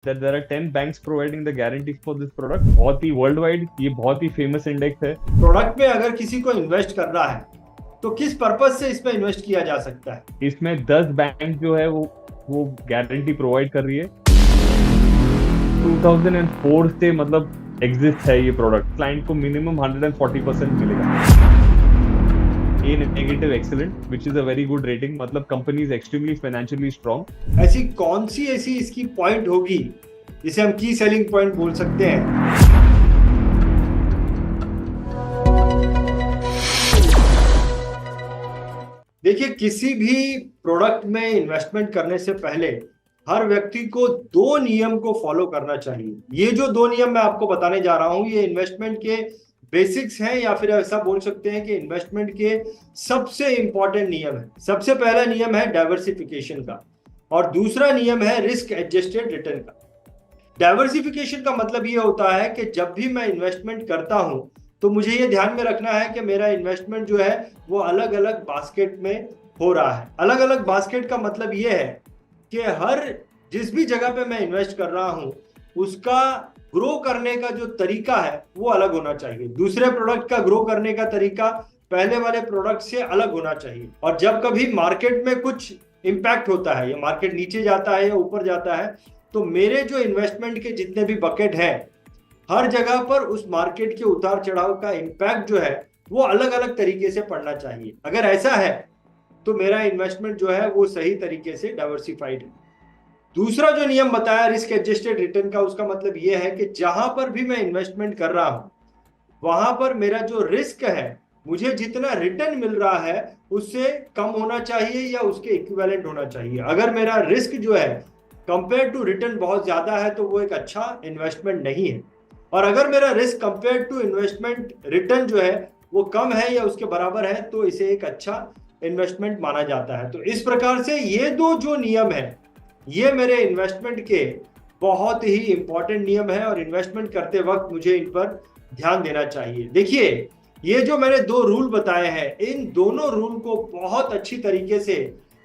that there are 10 banks providing the guarantee for this product. बहुत ही world wide ये बहुत ही famous index है। Product में अगर किसी को इन्वेस्ट करना है तो किस पर्पज से इसमें इन्वेस्ट किया जा सकता है? इसमें 10 बैंक जो है वो गारंटी प्रोवाइड कर रही है। 2004 से मतलब एग्जिस्ट है ये प्रोडक्ट। क्लाइंट को मिनिमम 140% मिलेगा। A negative excellent which is a very good rating, मतलब company is extremely financially strong. ऐसी कौन सी ऐसी इसकी पॉइंट होगी जिसे हम की सेलिंग पॉइंट बोल सकते हैं? देखिए, किसी भी प्रोडक्ट में इन्वेस्टमेंट करने से पहले हर व्यक्ति को दो नियम को फॉलो करना चाहिए। ये जो दो नियम मैं आपको बताने जा रहा हूं, ये इन्वेस्टमेंट के बेसिक्स हैं, या फिर ऐसा बोल सकते हैं कि इन्वेस्टमेंट के सबसे इंपॉर्टेंट नियम है। सबसे पहला नियम है डाइवर्सिफिकेशन का, और दूसरा नियम है रिस्क एडजस्टेड रिटर्न का। डाइवर्सिफिकेशन का मतलब ये होता है कि जब भी मैं इन्वेस्टमेंट करता हूं तो मुझे ये ध्यान में रखना है कि मेरा इन्वेस्टमेंट जो है वो अलग अलग बास्केट में हो रहा है। अलग अलग बास्केट का मतलब ये है कि हर जिस भी जगह पे मैं इन्वेस्ट कर रहा हूं उसका ग्रो करने का जो तरीका है वो अलग होना चाहिए। दूसरे प्रोडक्ट का ग्रो करने का तरीका पहले वाले प्रोडक्ट से अलग होना चाहिए। और जब कभी मार्केट में कुछ इंपैक्ट होता है, या मार्केट नीचे जाता है या ऊपर जाता है, तो मेरे जो इन्वेस्टमेंट के जितने भी बकेट हैं हर जगह पर उस मार्केट के उतार चढ़ाव का इंपैक्ट जो है वो अलग अलग तरीके से पड़ना चाहिए। अगर ऐसा है तो मेरा इन्वेस्टमेंट जो है वो सही तरीके से डाइवर्सिफाइड है। दूसरा जो नियम बताया रिस्क एडजस्टेड रिटर्न का, उसका मतलब यह है कि जहां पर भी मैं इन्वेस्टमेंट कर रहा हूं वहां पर मेरा जो रिस्क है, मुझे जितना रिटर्न मिल रहा है उससे कम होना चाहिए या उसके इक्विवेलेंट होना चाहिए। अगर मेरा रिस्क जो है कंपेयर टू रिटर्न बहुत ज्यादा है तो वो एक अच्छा इन्वेस्टमेंट नहीं है। और अगर मेरा risk compare to investment return जो है वो कम है या उसके बराबर है तो इसे एक अच्छा इन्वेस्टमेंट माना जाता है। तो इस प्रकार से ये दो जो नियम है ये मेरे इन्वेस्टमेंट के बहुत ही इंपॉर्टेंट नियम है, और इन्वेस्टमेंट करते वक्त मुझे इन पर ध्यान देना चाहिए। देखिए, ये जो मैंने दो रूल बताए हैं, इन दोनों रूल को बहुत अच्छी तरीके से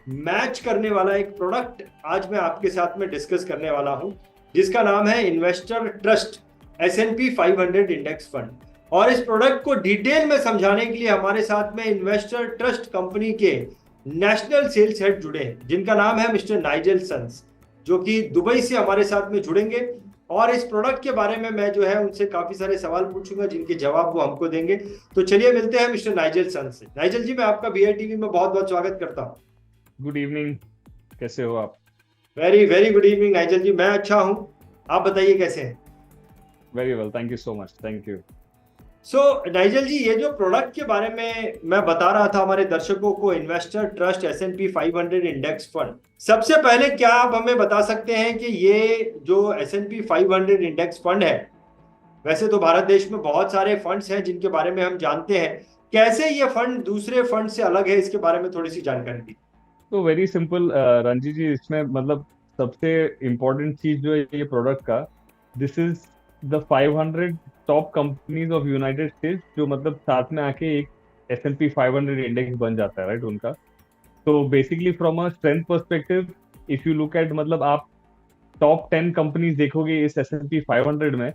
मैच करने वाला एक प्रोडक्ट आज मैं आपके साथ में डिस्कस करने वाला हूं, जिसका नाम है investor trust S&P 500 index fund. और इस प्रोडक्ट को डिटेल में समझाने के लिए हमारे साथ में इन्वेस्टर ट्रस्ट कंपनी के नेशनल सेल्स हेड जुड़े हैं, जिनका नाम है मिस्टर नाइजल सन्स, जो कि दुबई से हमारे साथ में जुड़ेंगे। और इस प्रोडक्ट के बारे में मैं जो है उनसे काफी सारे सवाल पूछूंगा जिनके जवाब वो हमको देंगे। तो चलिए मिलते हैं मिस्टर नाइजल सन्स से। नाइजल जी, मैं आपका BI टीवी में बहुत बहुत स्वागत करता हूँ। गुड इवनिंग, कैसे हो आप? Very very good evening Nigel ji, मैं अच्छा हूँ, आप बताइए कैसे हैं? Very well, thank you so much, thank you. So Nigel ji, ये जो प्रोडक्ट के बारे में मैं बता रहा था हमारे दर्शकों को, investor trust S&P 500 index fund, सबसे पहले क्या आप हमें बता सकते हैं कि ये जो S&P 500 इंडेक्स फंड है, वैसे तो भारत देश में बहुत सारे फंड्स हैं जिनके बारे में हम जानते हैं, कैसे ये फंड दूसरे फंड से अलग है, इसके बारे में थोड़ी सी जानकारी दी। तो वेरी सिंपल रणजी जी, इसमें मतलब सबसे इम्पोर्टेंट चीज जो है ये प्रोडक्ट का, this is the 500 top companies of United states, जो मतलब साथ में आके एक S&P 500 इंडेक्स बन जाता है, राइट, उनका। तो basically from a strength perspective, if you look at, मतलब आप टॉप 10 कंपनीज देखोगे इस S&P 500 में,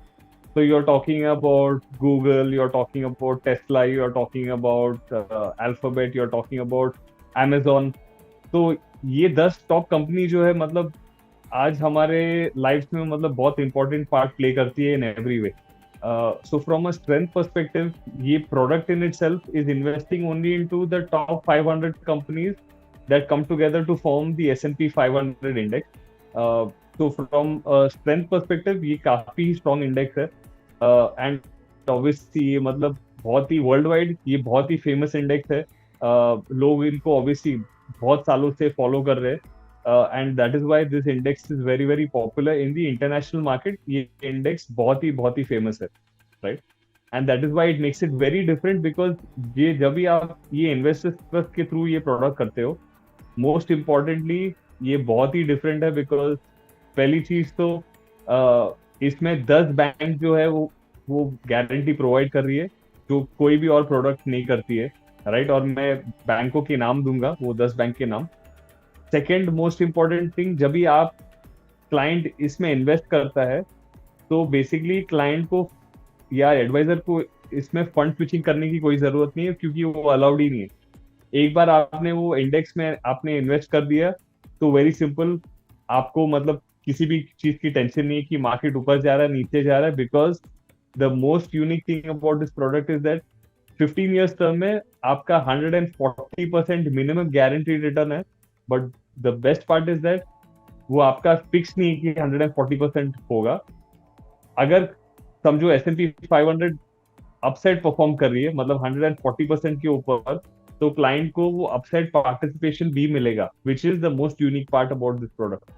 so you're talking about Google, you're talking about Tesla, you're talking about Alphabet, you're talking about Amazon। तो ये 10 टॉप कंपनी जो है मतलब आज हमारे लाइफ में मतलब बहुत इंपॉर्टेंट पार्ट प्ले करती है in every way. So from a strength perspective, ये product in itself is investing only into the top 500 companies that come together to form the S&P 500 index. So from a strength perspective, ये काफी strong index है, and obviously ये मतलब बहुत ही world wide ये बहुत ही famous index है। लोग इनको obviously बहुत सालों से फॉलो कर रहे हैं, and that is why this index is very very popular in the international market। ये इंडेक्स बहुत ही फेमस है, right? And that is why it makes it very different, because ये जब भी आप ये इन्वेस्टर्स ट्रस्ट के थ्रू ये प्रोडक्ट करते हो, मोस्ट इम्पॉर्टेंटली ये बहुत ही डिफरेंट है, बिकॉज पहली चीज तो इसमें 10 बैंक जो है वो गारंटी प्रोवाइड कर रही है, जो कोई भी और प्रोडक्ट नहीं करती है, राइट। और मैं बैंकों के नाम दूंगा, वो 10 बैंक के नाम। सेकेंड मोस्ट इम्पॉर्टेंट थिंग, जब भी आप क्लाइंट इसमें इन्वेस्ट करता है तो बेसिकली क्लाइंट को या एडवाइजर को इसमें फंड स्विचिंग करने की कोई जरूरत नहीं है, क्योंकि वो अलाउड ही नहीं है। एक बार आपने वो इंडेक्स में आपने इन्वेस्ट कर दिया तो वेरी सिंपल, आपको मतलब किसी भी चीज की टेंशन नहीं है कि मार्केट ऊपर जा रहा है नीचे जा रहा है, because the most unique thing about this product is that 15 years term में आपका 140% मिनिमम गारंटी रिटर्न है। But the best part is that वो आपका फिक्स नहीं है कि 140% होगा। अगर समझो S&P 500 अपसाइड परफॉर्म कर रही है, मतलब 140% के ऊपर, तो क्लाइंट को वो अपसाइड पार्टिसिपेशन भी मिलेगा, which is the most unique part about this product.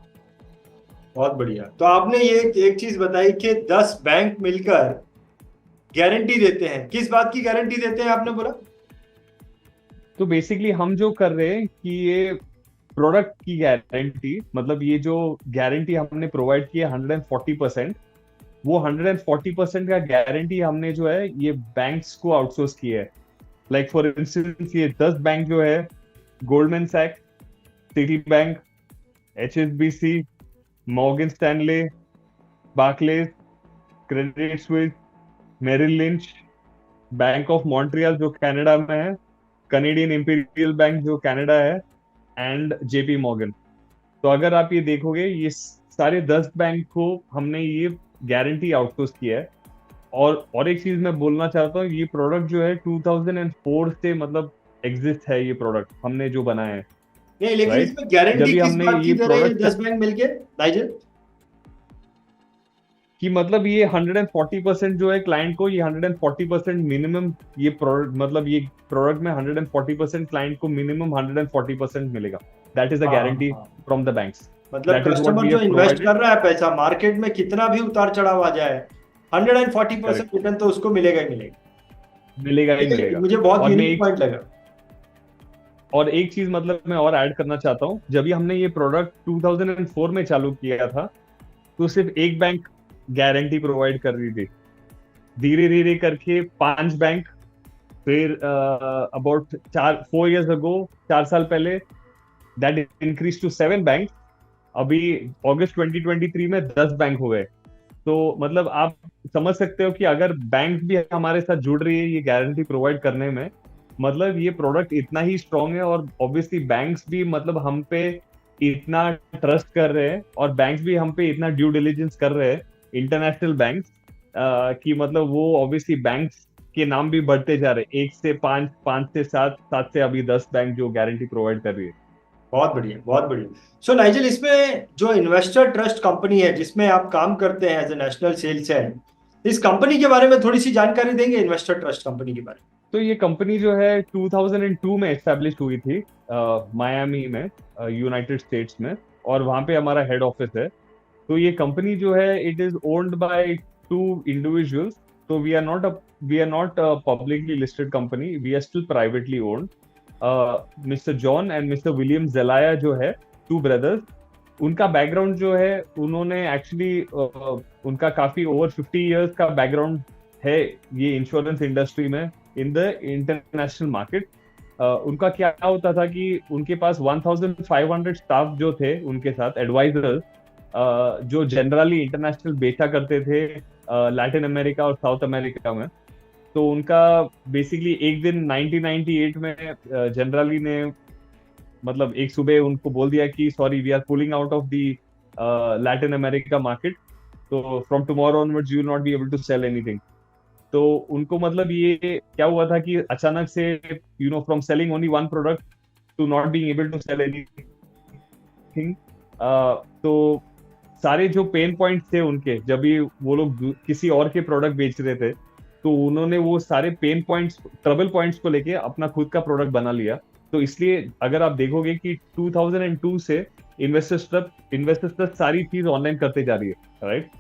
बहुत बढ़िया। तो आपने ये एक चीज बताई कि 10 बैंक मिलकर गारंटी देते हैं, किस बात की गारंटी देते हैं आपने बोला? तो बेसिकली हम जो कर रहे हैं कि ये प्रोडक्ट की गारंटी, मतलब ये जो गारंटी हमने प्रोवाइड की है 140%, वो 140% का गारंटी हमने जो है ये बैंक्स को आउटसोर्स किया है। लाइक फॉर इंस्टेंस ये 10 बैंक जो है, गोल्डमैन सैक्स, Citi bank, HSBC, Morgan Stanley, Barclays, Credit Suisse, Merrill Lynch, bank of Montreal जो कनाडा में है, कनेडियन इंपीरियल बैंक जो कनाडा है, एंड JP मॉर्गन। तो अगर आप ये देखोगे ये सारे 10 बैंक को हमने ये गारंटी आउटसोर्स किया है। और एक चीज मैं बोलना चाहता हूँ, ये प्रोडक्ट जो है 2004 से मतलब एग्जिस्ट है, ये प्रोडक्ट हमने जो बनाया है। नहीं, लेकिन राइट, इसमें जब गारंटी भी किस हमने बात की ये दे रहे हैं प्रोडक्ट 10 बैंक मिलके नाइजल? कि मतलब ये 140% जो है क्लाइंट को, ये 140% मिनिमम, ये प्रोडक्ट मतलब ये प्रोडक्ट में 140% क्लाइंट को मिनिमम 140% मिलेगा। दैट इज द हाँ गारंटी हाँ। From the banks. मतलब that is what customer we जो हैव इन्वेस्ट प्रोवाइडेड। कर रहा है पैसा, मार्केट में कितना भी उतार चढ़ाव आ जाए, 140% करेक्ट, रिटर्न तो उसको मिलेगा ही मिलेगा। मिलेगा ही ये मिलेगा। मुझे बहुत और मैं यूनिक एक पॉइंट लगा। और एक चीज मतलब मैं और ऐड करना चाहता हूँ, जब भी हमने ये प्रोडक्ट 2004 में चालू किया था तो सिर्फ एक बैंक गारंटी प्रोवाइड कर रही थी। धीरे धीरे करके 5 बैंक, फिर अबाउट 4 4 years अगो, 4 साल पहले, दैट इंक्रीज टू 7 बैंक। अभी अगस्त 2023 में 10 बैंक हो गए। तो मतलब आप समझ सकते हो कि अगर बैंक भी हमारे साथ जुड़ रही है ये गारंटी प्रोवाइड करने में, मतलब ये प्रोडक्ट इतना ही स्ट्रांग है। और ऑब्वियसली बैंक्स भी मतलब हम पे इतना ट्रस्ट कर रहे हैं, और बैंक्स भी हम पे इतना ड्यू डिलिजेंस कर रहे हैं, इंटरनेशनल बैंक्स, कि मतलब वो ऑब्वियसली बैंक्स के नाम भी बढ़ते जा रहे हैं, 1 से 5, 5 से 7, 7 से अभी 10 बैंक जो गारंटी प्रोवाइड कर रही है। बहुत बढ़िया, बहुत बढ़िया। सो नाइजल, इसमें जो इन्वेस्टर ट्रस्ट कंपनी है जिसमें आप काम करते हैं as a national sales head, इस कंपनी के बारे में थोड़ी सी जानकारी देंगे, इन्वेस्टर ट्रस्ट कंपनी के बारे तो ये कंपनी जो है 2002 में एस्टेब्लिश हुई थी मायामी में, यूनाइटेड स्टेट्स में, और वहां पे हमारा हेड ऑफिस है। तो ये कंपनी जो है it is owned by 2 individuals. तो we are not publicly listed company, we are still privately owned. Mister John and mister William जेलाया जो है, 2 ब्रदर्स। उनका बैकग्राउंड जो है, उन्होंने एक्चुअली उनका काफी ओवर 50 years का बैकग्राउंड है ये इंश्योरेंस इंडस्ट्री में, इन द इंटरनेशनल मार्केट। उनका क्या होता था कि उनके पास 1500 स्टाफ जो थे उनके साथ एडवाइजर्स, जो जनरली इंटरनेशनल बेचा करते थे लैटिन अमेरिका और साउथ अमेरिका में। तो उनका बेसिकली एक दिन 1998 में जनरली ने मतलब एक सुबह उनको बोल दिया कि sorry, we are pulling out of the Latin America market, तो from tomorrow onwards you will not be able to sell anything. तो उनको मतलब ये क्या हुआ था कि अचानक से from selling only one product to not being able to sell anything. तो सारे जो पेन पॉइंट्स थे उनके, जब भी वो लोग किसी और के प्रोडक्ट बेच रहे थे, तो उन्होंने वो सारे पेन पॉइंट्स, ट्रबल पॉइंट्स को लेके अपना खुद का प्रोडक्ट बना लिया। तो इसलिए अगर आप देखोगे कि 2002 से इन्वेस्टर्स तक सारी चीज ऑनलाइन करते जा रही है, राइट।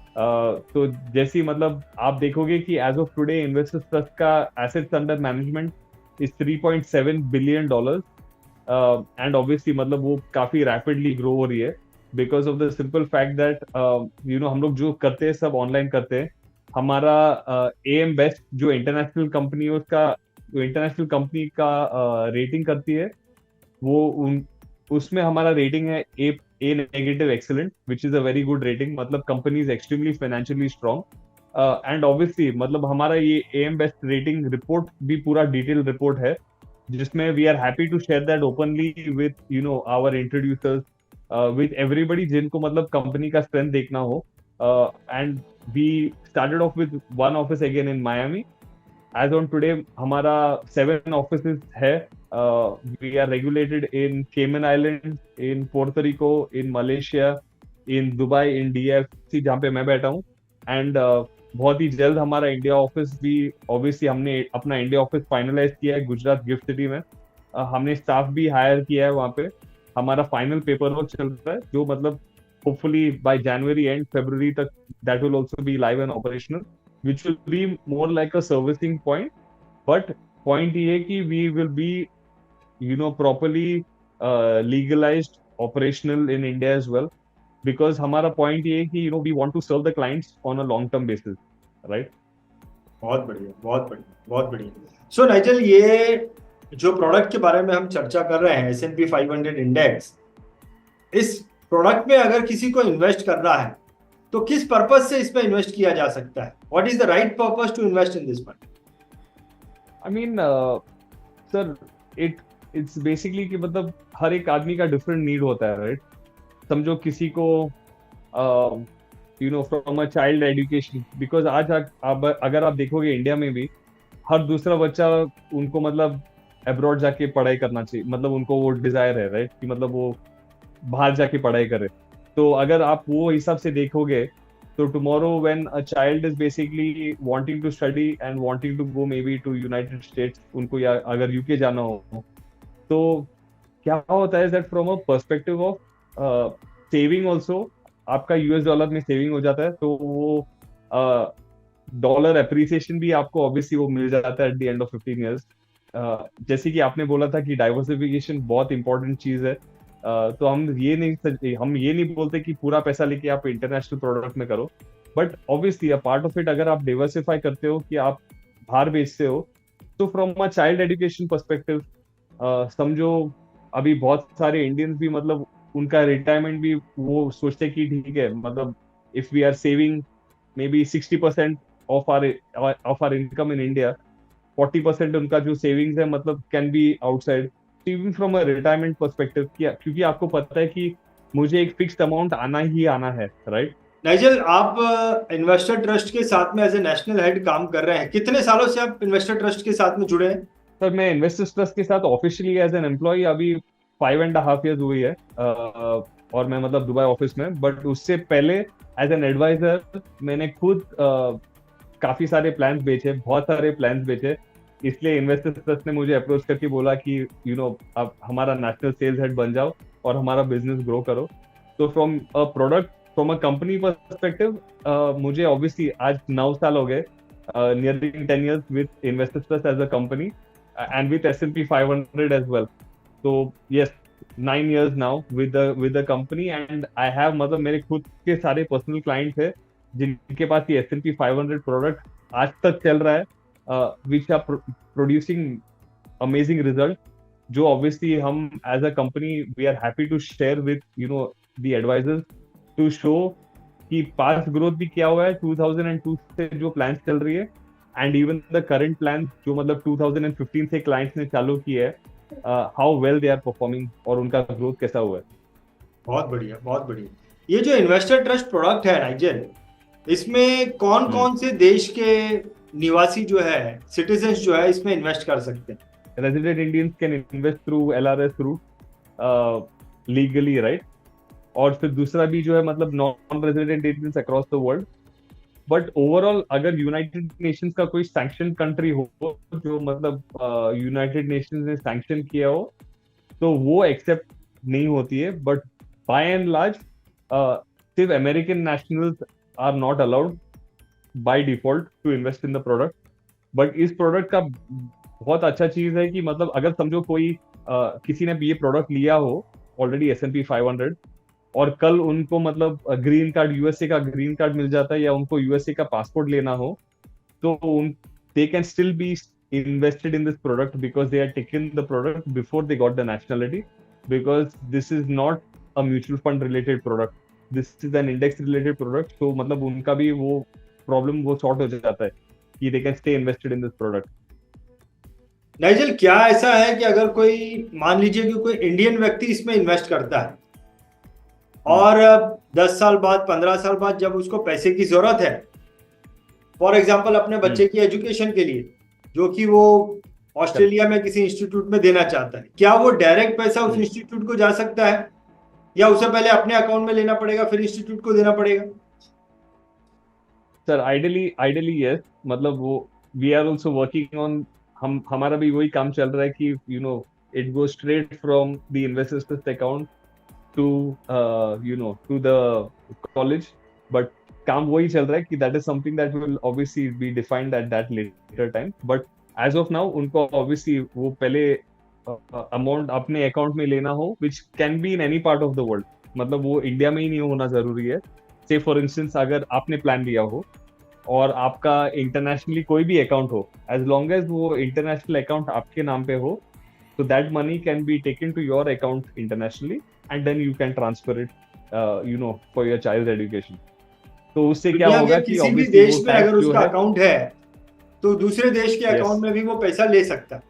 तो जैसी मतलब आप देखोगे कि as of today Investors Trust का assets under management is $3.7 billion। And obviously मतलब वो काफी रैपिडली ग्रो हो रही है, because of the simple fact that हम लोग जो करते हैं सब ऑनलाइन करते हैं। हमारा AM बेस्ट जो इंटरनेशनल कंपनी है उसका, जो इंटरनेशनल कंपनी का रेटिंग करती है, वो उसमें हमारा रेटिंग है A negative excellent, which is a very good rating. मतलब company is extremely financially strong. And obviously मतलब हमारा ये AM Best rating report भी पूरा detailed report है, जिसमें we are happy to share that openly with our introducers, with everybody जिनको मतलब company का strength देखना हो. And we started off with one office again in Miami. As on today हमारा 7 offices है. We are regulated in Cayman Islands, in Puerto Rico, in Malaysia, in Dubai, in DFC जहाँ पे मैं बैठा हूँ. एंड बहुत ही जल्द हमारा इंडिया ऑफिस भी, ऑब्वियसली हमने अपना इंडिया ऑफिस फाइनलाइज किया है गुजरात गिफ्ट सिटी में. हमने स्टाफ भी हायर किया है वहाँ पे. हमारा फाइनल पेपर वर्क चल रहा है, जो मतलब होपफुली बाय जनवरी एंड फरवरी तक that will also be live and operational, which will be more like a servicing point. But point ये है कि we will be properly legalized operational in India as well, because हमारा point ये है कि we want to serve the clients on a long term basis, right? बहुत बढ़िया, बहुत बढ़िया, बहुत बढ़िया. सो नाइजल, ये जो प्रोडक्ट के बारे में हम चर्चा कर रहे हैं, S&P 500 इंडेक्स, इस प्रोडक्ट में अगर किसी को इन्वेस्ट करना है तो किस पर्पस से इसमें इन्वेस्ट किया जा सकता है? What is the right purpose to invest in this fund? I mean sir, it's basically कि मतलब हर एक आदमी का डिफरेंट नीड होता है, राइट? समझो किसी को from a child education, because आज अगर आप देखोगे इंडिया में भी हर दूसरा बच्चा उनको मतलब अब्रॉड जाके पढ़ाई करना चाहिए, मतलब उनको वो डिजायर है, राइट, कि मतलब वो बाहर जाके पढ़ाई करे. तो अगर आप वो हिसाब से देखोगे तो tomorrow when a child is basically wanting to study and wanting to go maybe to United States, उनको या अगर यूके जाना हो, तो क्या होता है that from a perspective of saving also, आपका यूएस डॉलर में सेविंग हो जाता है, तो वो डॉलर एप्रिसिएशन भी आपको ऑब्वियसली वो मिल जाता है at the end of 15 years. जैसे कि आपने बोला था कि डाइवर्सिफिकेशन बहुत इंपॉर्टेंट चीज है. तो हम ये नहीं बोलते कि पूरा पैसा लेके आप इंटरनेशनल प्रोडक्ट में करो, but obviously a part of it अगर आप डाइवर्सिफाई करते हो कि आप बाहर बेचते हो, तो from a child education perspective समझो अभी बहुत सारे इंडियंस भी मतलब उनका रिटायरमेंट भी वो सोचते हैं कि ठीक है, मतलब if we are saving maybe 60% of our income in India, 40% उनका जो सेविंग्स है मतलब can be outside. Even from a retirement perspective, क्योंकि आपको पता है कि मुझे एक फिक्स्ड अमाउंट आना ही आना है, राइट? नाइजल, आप इन्वेस्टर ट्रस्ट के साथ में एज ए नेशनल हेड काम कर रहे हैं. कितने सालों से आप इन्वेस्टर ट्रस्ट के साथ में जुड़े हैं? सर, मैं इन्वेस्टर्स ट्रस्ट के साथ ऑफिशियली एज एन एम्प्लॉय अभी 5.5 years हुई है, और मैं मतलब दुबई ऑफिस में. बट उससे पहले एज एन एडवाइजर मैंने खुद काफी सारे प्लान्स बेचे, बहुत सारे प्लान्स बेचे. इसलिए इन्वेस्टर्स ट्रस्ट ने मुझे अप्रोच करके बोला कि आप हमारा नेशनल सेल्स हेड बन जाओ और हमारा बिजनेस ग्रो करो. तो from a product, from a company perspective, मुझे ऑब्वियसली आज 9 साल हो गए, nearing 10 years with Investors Trust as a company and with S&P 500 as well. So yes, 9 years now with the company, and I have मतलब मेरे खुद के सारे पर्सनल क्लाइंट है जिनके पास ये S&P 500 प्रोडक्ट आज तक चल रहा है, which are producing amazing result, जो obviously हम as a company we are happy to share with the advisors to show कि पास्ट ग्रोथ भी क्या हुआ है 2002 से जो प्लान्स चल रही है, and even the current plan जो मतलब 2015 से क्लाइंट्स ने चालू किया है, how well they are performing और उनका ग्रोथ कैसा हुआ है. बहुत बढ़िया, बहुत बढ़िया. ये जो इन्वेस्टर ट्रस्ट प्रोडक्ट है नाइजल, इसमें कौन कौन से देश के निवासी जो है, सिटीजन्स जो है, इसमें इन्वेस्ट कर सकते हैं? Resident Indians can invest through LRS route legally, right? और फिर दूसरा भी जो है मतलब non resident Indians across the world. But overall अगर यूनाइटेड नेशंस का कोई सैंक्शन कंट्री हो, जो मतलब यूनाइटेड नेशंस ने सैंक्शन किया हो, तो वो एक्सेप्ट नहीं होती है. बट बाय एंड लार्ज सिर्फ American nationals are not allowed by default to invest in the product. But इस प्रोडक्ट का बहुत अच्छा चीज है कि मतलब अगर समझो कोई किसी ने ये प्रोडक्ट लिया हो ऑलरेडी S&P 500, और कल उनको मतलब ग्रीन कार्ड, यूएसए का ग्रीन कार्ड मिल जाता है, या उनको यूएसए का पासपोर्ट लेना हो, तो they can still be invested in this product because they are taken the product before they got the nationality, because this is not a mutual fund related product. This is an index related product, so मतलब उनका भी वो problem वो sort हो जाता है कि they can stay invested in this product. Nigel, क्या ऐसा है कि अगर कोई, मान लीजिए कि कोई इंडियन व्यक्ति इसमें इन्वेस्ट करता है और 10 साल बाद, 15 साल बाद जब उसको पैसे की जरूरत है, फॉर एग्जाम्पल अपने बच्चे की एजुकेशन के लिए, जो कि वो ऑस्ट्रेलिया में किसी इंस्टीट्यूट में देना चाहता है, क्या वो डायरेक्ट पैसा उस इंस्टीट्यूट को जा सकता है, या उसे पहले अपने अकाउंट में लेना पड़ेगा फिर इंस्टीट्यूट को देना पड़ेगा? सर आइडियली यस, मतलब वो we are also working on, हमारा भी वही काम चल रहा है कि it go straight from the investors account to to the college, but काम वही चल रहा है कि that is something that will obviously be defined at that later time, but as of now उनको ऑब्वियसली वो पहले अमाउंट अपने अकाउंट में लेना हो, which can be in any part of the world, मतलब वो इंडिया में ही नहीं होना जरूरी है. से फॉर इंस्टेंस अगर आपने प्लान लिया हो और आपका इंटरनेशनली कोई भी अकाउंट हो, एज लॉन्ग एज वो इंटरनेशनल अकाउंट आपके नाम पे हो, so that money can be taken to your account internationally and then you can transfer it for your child's education. तो उससे क्या दुनिया होगा के कि किसी भी ऑब्वियसली देश वो में टैक्स अगर जो उसका है, अकाउंट है तो दूसरे देश के Yes. अकाउंट में भी वो पैसा ले सकता है?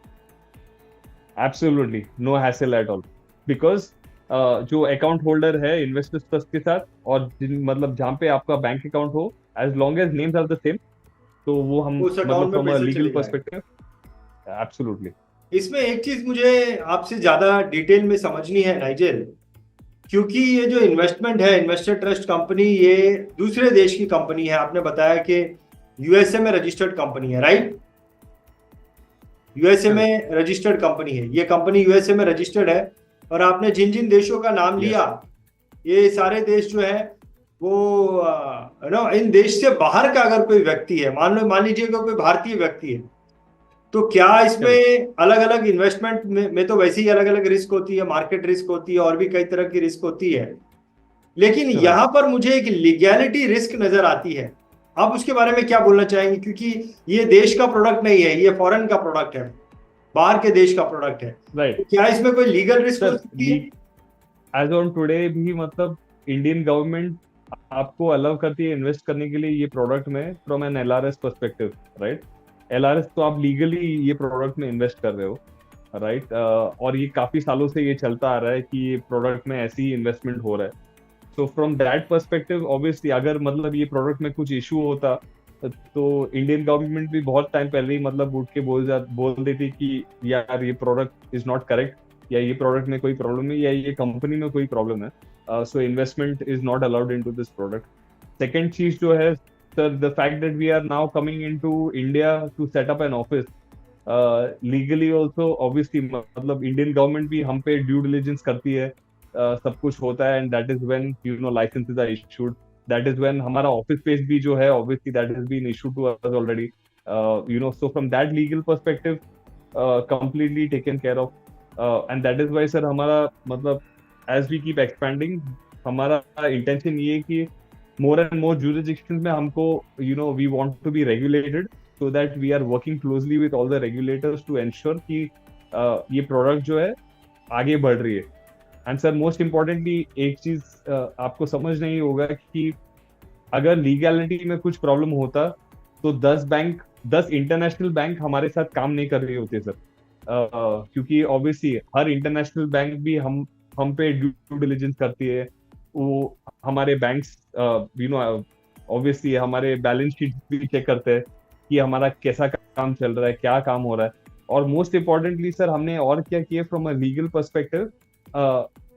Absolutely no hassle at all, because जो अकाउंट होल्डर है इन्वेस्टर्स ट्रस्ट के साथ, और मतलब जहाँ पे आपका बैंक अकाउंट हो, as long as names are the same, तो वो हम उस मतलब अकाउंट में फ्रॉम अ पैसे लीगल चले जाएंगे। Perspective absolutely. इसमें एक चीज मुझे आपसे ज्यादा डिटेल में समझनी है नाइजेल, क्योंकि ये जो इन्वेस्टमेंट है, इन्वेस्टर ट्रस्ट कंपनी, ये दूसरे देश की कंपनी है। आपने बताया कि यूएसए में रजिस्टर्ड कंपनी है, राइट? यूएसए में रजिस्टर्ड कंपनी है, ये कंपनी यूएसए में रजिस्टर्ड है। और आपने जिन जिन देशों का नाम लिया, ये सारे देश जो है वो इन देश से बाहर का अगर कोई व्यक्ति है, मान लीजिए कि कोई भारतीय व्यक्ति है, तो क्या इसमें अलग अलग इन्वेस्टमेंट में तो वैसे ही अलग अलग रिस्क होती है, मार्केट रिस्क होती है और भी कई तरह की रिस्क होती है, लेकिन यहाँ पर मुझे एक लीगैलिटी रिस्क नजर आती है। आप उसके बारे में क्या बोलना चाहेंगे? क्योंकि ये देश का प्रोडक्ट नहीं है, ये फॉरेन का प्रोडक्ट है, बाहर के देश का प्रोडक्ट है, राइट. तो क्या इसमें कोई लीगल रिस्क हो सकती है? एज ऑन टुडे भी मतलब इंडियन गवर्नमेंट आपको अलाउ करती है इन्वेस्ट करने के लिए ये प्रोडक्ट में from an LRS perspective, right? LRS तो आप लीगली ये प्रोडक्ट में इन्वेस्ट कर रहे हो, राइट? और ये काफी सालों से ये चलता आ रहा है कि ये प्रोडक्ट में ऐसी ही इन्वेस्टमेंट हो रहा है. सो फ्रॉम दैट पर्सपेक्टिव ऑब्वियसली अगर मतलब ये प्रोडक्ट में कुछ इशू होता तो इंडियन गवर्नमेंट भी बहुत टाइम पहले ही मतलब उठ के बोल देती कि यार ये प्रोडक्ट इज नॉट करेक्ट, या ये प्रोडक्ट में कोई प्रॉब्लम है, या ये कंपनी में कोई प्रॉब्लम है, so investment is not allowed into this product. Second चीज जो है sir, the fact that we are now coming into India to set up an office legally also, obviously मतलब इंडियन गवर्नमेंट भी हम पे ड्यू डिलिजेंस करती है, सब कुछ होता है, and that is when licenses are issued, that is when हमारा ऑफिस स्पेस भी जो है obviously that is been issued to us already, so from that legal perspective completely taken care of, and that is why sir हमारा मतलब as we keep expanding, हमारा intention ये है कि more and more jurisdictions में हमको we want to be regulated, so that we are working closely with all the regulators to ensure कि ये प्रोडक्ट जो है आगे बढ़ रही है. एंड सर मोस्ट इम्पोर्टेंटली एक चीज आपको समझ नहीं होगा कि अगर लीगैलिटी में कुछ प्रॉब्लम होता तो 10 इंटरनेशनल बैंक हमारे साथ काम नहीं कर रहे होते सर, क्योंकि ऑब्वियसली हर इंटरनेशनल बैंक भी हम पे ड्यू डिलिजेंस करती है, वो हमारे बैंक्स ऑब्वियसली हमारे बैलेंस शीट भी चेक करते हैं कि हमारा कैसा काम चल रहा है, क्या काम हो रहा है. और मोस्ट इम्पोर्टेंटली सर हमने और क्या किया फ्रॉम अ लीगल पर्सपेक्टिव,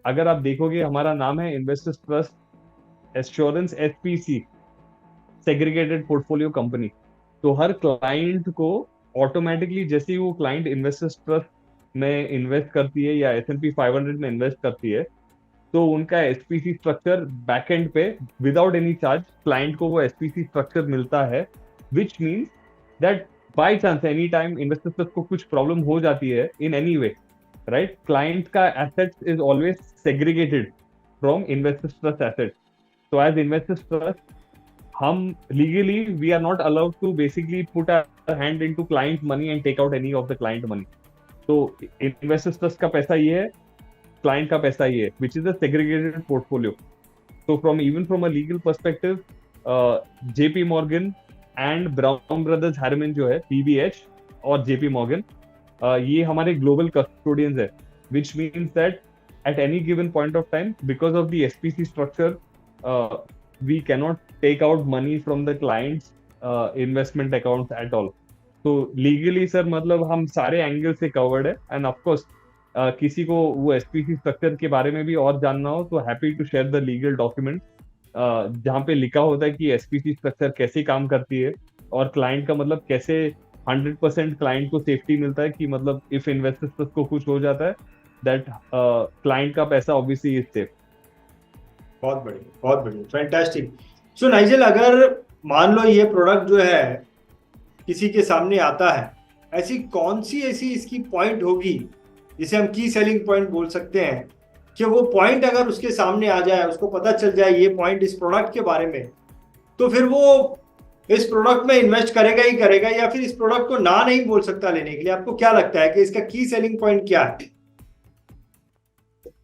अगर आप देखोगे हमारा नाम है Investors trust assurance SPC segregated portfolio company. तो हर क्लाइंट को ऑटोमेटिकली जैसे ही वो क्लाइंट इन्वेस्टर्स ट्रस्ट में इन्वेस्ट करती है या S&P 500 में इन्वेस्ट करती है, तो उनका एसपीसी स्ट्रक्चर बैकएंड पे विदाउट एनी चार्ज क्लाइंट को वो एसपीसी स्ट्रक्चर मिलता है, which means that by chance any time investors को कुछ प्रॉब्लम हो जाती है in any way, right, client का assets is always segregated from Investors Trust assets. तो एज इन्वेस्टर्स ट्रस्ट हम legally we are not allowed to basically put our hand into client money and take out any of the client money. तो investors Trust का पैसा ये है client का पैसा ही है, विच is a segregated portfolio. So from even from a legal perspective, JP Morgan and Brown Brothers Harriman जो है BBH और JP Morgan, ये हमारे global custodians है, which means that at any given point of time, because of the SPC structure, we cannot take out money from the client's investment accounts at all. तो legally sir मतलब हम सारे angle से covered है. End of course किसी को वो SPC structure के बारे में भी और जानना हो तो happy to share the legal document जहाँ पे लिखा होता है कि एसपीसी स्ट्रक्चर कैसे काम करती है और क्लाइंट का मतलब कैसे 100% क्लाइंट को सेफ्टी मिलता है कि मतलब इफ इन्वेस्टर्स को कुछ हो जाता है दैट क्लाइंट का पैसा ऑब्वियसली इज सेफ. बहुत बढ़िया, फैंटास्टिक. सो नाइजेल, अगर मान लो ये प्रोडक्ट जो है किसी के सामने आता है, ऐसी कौन सी ऐसी इसकी पॉइंट होगी जिसे हम की सेलिंग पॉइंट बोल सकते हैं कि वो पॉइंट अगर उसके सामने आ जाए, उसको पता चल जाए ये पॉइंट इस प्रोडक्ट के बारे में, तो फिर वो इस प्रोडक्ट में इन्वेस्ट करेगा ही करेगा, या फिर इस प्रोडक्ट को ना नहीं बोल सकता लेने के लिए? आपको क्या लगता है कि इसका की सेलिंग पॉइंट क्या है?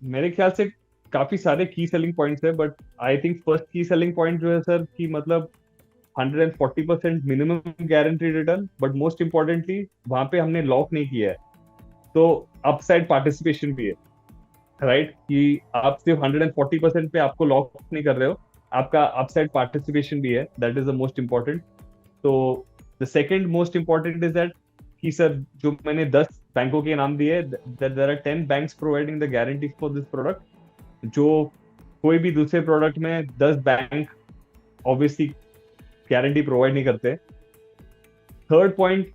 मेरे ख्याल से काफी सारे की सेलिंग पॉइंट्स है, बट आई थिंक फर्स्ट की सेलिंग पॉइंट जो है सर कि मतलब 140% minimum guarantee return, but most importantly वहां पे हमने लॉक नहीं किया है, तो अपसाइड पार्टिसिपेशन भी है, राइट? कि आप सिर्फ 140% पे आपको लॉक नहीं कर रहे हो, आपका अपसाइड पार्टिसिपेशन भी है. That is the most important. तो the second most important is that कि सर जो मैंने 10 बैंकों के नाम दिए, there are 10 banks providing the guarantee for this product, जो कोई भी दूसरे प्रोडक्ट में 10 बैंक ऑब्वियसली गारंटी प्रोवाइड नहीं करते. Third point,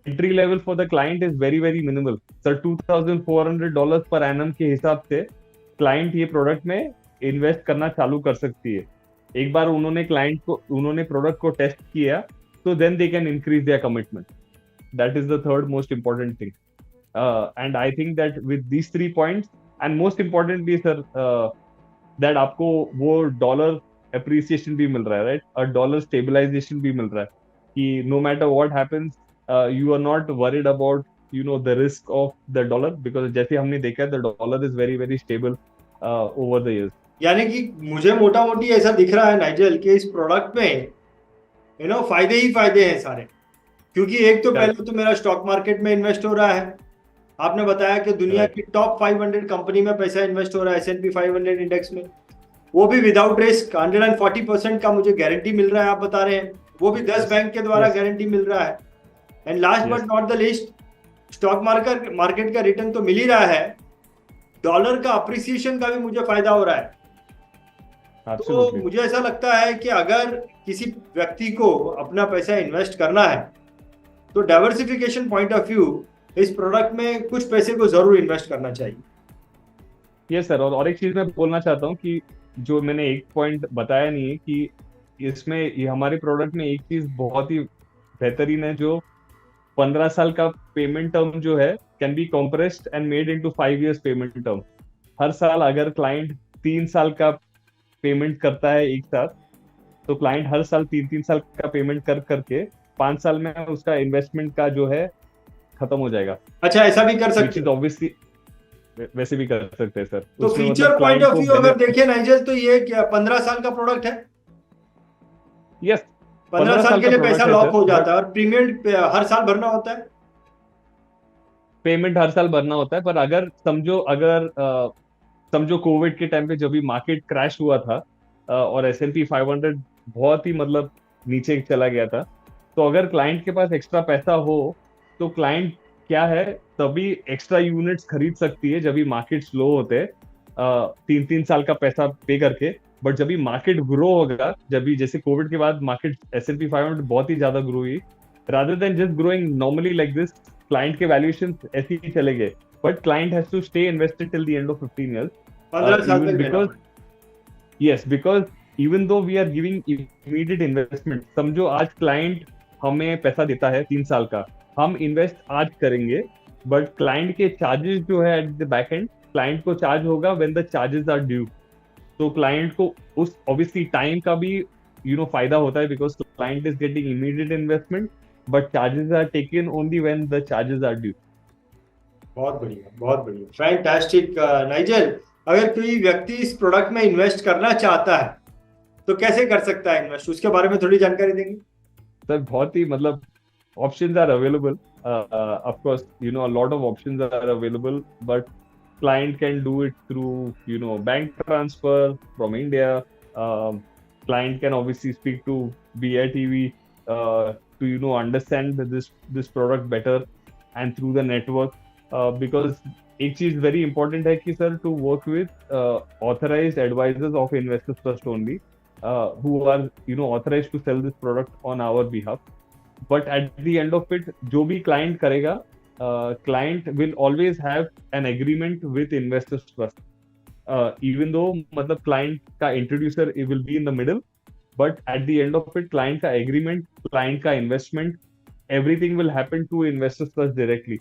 entry level for the client is very very minimal sir. $2,400 per annum के हिसाब से क्लाइंट ये प्रोडक्ट में इन्वेस्ट करना चालू कर सकती है. एक बार उन्होंने प्रोडक्ट को टेस्ट किया तो then they can increase their commitment. That is the third most important thing. And I think that with these 3 points and most importantly sir that आपको वो डॉलर अप्रिसिएशन भी मिल रहा है, राइट? और डॉलर स्टेबलाइजेशन भी मिल रहा है कि no matter what happens you are not worried about the risk of the dollar, because जैसे हमने देखा है the dollar is very very stable over the years. यानी कि मुझे मोटा मोटी ऐसा दिख रहा है नाइजेल कि इस प्रोडक्ट में फायदे ही फायदे हैं सारे, क्योंकि एक तो पहले तो मेरा स्टॉक मार्केट में इन्वेस्ट हो रहा है. आपने बताया कि दुनिया की टॉप 500 कंपनी में पैसा इन्वेस्ट हो रहा है S&P 500 इंडेक्स में, वो भी विदाउट रिस्क. 140% का मुझे गारंटी मिल रहा है, आप बता रहे हैं, वो भी 10 बैंक के द्वारा गारंटी मिल रहा है. And last but not the list, stock market का रिटर्न तो मिल ही रहा है, डॉलर का अप्रिसिएशन का भी मुझे फायदा हो रहा है. तो मुझे ऐसा लगता है कि अगर किसी व्यक्ति को अपना पैसा इन्वेस्ट करना है तो डाइवर्सिफिकेशन पॉइंट ऑफ व्यू इस प्रोडक्ट में कुछ पैसे को जरूर इन्वेस्ट करना चाहिए. Yes sir. और एक चीज मैं बोलना चाहता हूँ कि जो मैंने एक पॉइंट बताया नहीं है कि इसमें ये हमारे प्रोडक्ट में एक चीज बहुत ही बेहतरीन है, जो 15 साल का पेमेंट टर्म जो है can be compressed and made into 5 years payment term. हर साल अगर क्लाइंट 3 साल का पेमेंट करता है एक साथ, तो क्लाइंट हर साल 3 साल का पेमेंट करके 5 साल में उसका इन्वेस्टमेंट का जो है खत्म हो जाएगा. अच्छा, ऐसा भी कर सकते हैं? ऑब्वियसली वैसे भी कर सकते हैं सर. तो फ्यूचर पॉइंट ऑफ व्यू अगर देखें नाइजेल, तो ये क्या 15 साल का प्रोडक्ट है? यस, 15 साल के लिए पैसा लॉक हो जाता है और प्रीमियम हर साल भरना होता है. पेमेंट हर साल भरना होता है, पर अगर समझो कोविड के टाइम पे जब भी मार्केट क्रैश हुआ था और S&P 500 बहुत ही मतलब नीचे चला गया था, तो अगर क्लाइंट के पास एक्स्ट्रा पैसा हो तो क्लाइंट क्या है तभी एक्स्ट्रा यूनिट्स खरीद सकती है जब भी मार्केट स्लो होते हैं, 3 साल का पैसा पे करके. बट जब भी मार्केट ग्रो होगा, जब भी जैसे कोविड के बाद मार्केट S&P 500 बहुत ही ज्यादा ग्रो हुई, rather than just growing normally like this, client के वैल्यूएशन ऐसे ही चले गए. But client has to stay invested till the end of 15 years. 15 साल तक. Because even though we are giving immediate investment, समझो आज क्लाइंट हमें पैसा देता है 3 साल का, हम इन्वेस्ट आज करेंगे, बट क्लाइंट के चार्जेस जो है at the back end client को चार्ज होगा when the charges are due. तो क्लाइंट को उस ऑब्वियसली टाइम का भी फायदा होता है, because client is getting immediate investment, but charges are taken only when the charges are due. बहुत बढ़िया, बहुत बढ़िया, फैंटास्टिक। नाइजल, अगर कोई व्यक्ति इस प्रोडक्ट में इन्वेस्ट करना चाहता है तो कैसे कर सकता है इन्वेस्ट, उसके बारे में थोड़ी जानकारी देंगे? सर बहुत ही मतलब options are available. Of course, a lot of options are available, but client can do it through, bank transfer from India. Um, Client can obviously speak to BITV to, understand this product better and through the network. Because एक चीज very important है कि sir to work with authorized advisors of Investors Trust only, who are, authorized to sell this product on our behalf. But at the end of it जो भी client करेगा, client will always have an agreement with Investors Trust, even though मतलब client का introducer will be in the middle, but at the end of it client का agreement, client का investment, everything will happen to Investors Trust directly.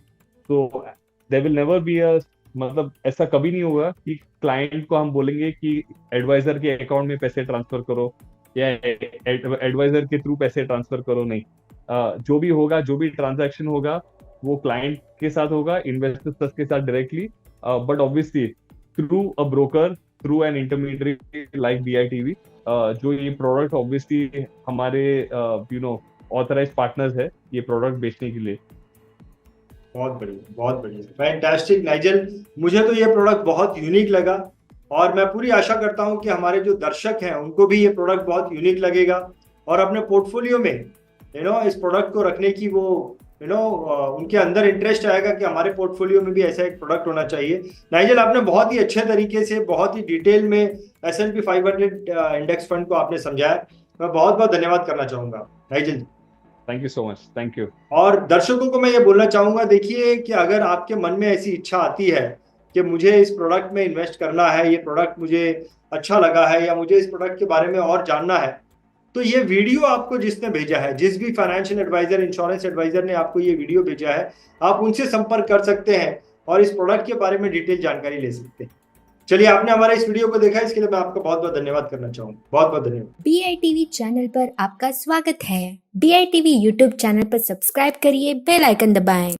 तो there will never be a, मतलब ऐसा कभी नहीं होगा कि क्लाइंट को हम बोलेंगे कि एडवाइजर के अकाउंट में पैसे ट्रांसफर करो या एडवाइजर के थ्रू पैसे ट्रांसफर करो. नहीं, जो भी होगा, जो भी ट्रांजैक्शन होगा वो क्लाइंट के साथ होगा, इन्वेस्टर्स के साथ directly, but obviously through a broker, through an intermediate like BITV, जो ये प्रोडक्ट ऑब्वियसली हमारे ऑथराइज पार्टनर्स है ये प्रोडक्ट बेचने के लिए. बहुत बढ़िया, बहुत बढ़िया, फैंटास्टिक नाइजल। मुझे तो ये प्रोडक्ट बहुत यूनिक लगा और मैं पूरी आशा करता हूं कि हमारे जो दर्शक हैं उनको भी ये प्रोडक्ट बहुत यूनिक लगेगा और अपने पोर्टफोलियो में इस प्रोडक्ट को रखने की वो उनके अंदर इंटरेस्ट आएगा कि हमारे पोर्टफोलियो में भी ऐसा एक प्रोडक्ट होना चाहिए। नाइजल, आपने बहुत ही अच्छे तरीके से, बहुत ही डिटेल में S&P 500 इंडेक्स फंड को आपने समझाया। मैं बहुत बहुत धन्यवाद करना चाहूंगा Nigel ji. Thank you so much, thank you. और दर्शकों को मैं ये बोलना चाहूंगा, देखिए कि अगर आपके मन में ऐसी इच्छा आती है कि मुझे इस प्रोडक्ट में इन्वेस्ट करना है, ये प्रोडक्ट मुझे अच्छा लगा है या मुझे इस प्रोडक्ट के बारे में और जानना है, तो ये वीडियो आपको जिसने भेजा है, जिस भी फाइनेंशियल एडवाइजर, इंश्योरेंस एडवाइजर ने आपको ये वीडियो भेजा है, आप उनसे संपर्क कर सकते हैं और इस प्रोडक्ट के बारे में डिटेल जानकारी ले सकते हैं। चलिए, आपने हमारा इस वीडियो को देखा, इसके लिए मैं आपका बहुत बहुत धन्यवाद करना चाहूंगा। बहुत बहुत धन्यवाद। BITV चैनल पर आपका स्वागत है। BITV यूट्यूब चैनल पर सब्सक्राइब करिए, बेल आइकन दबाएं।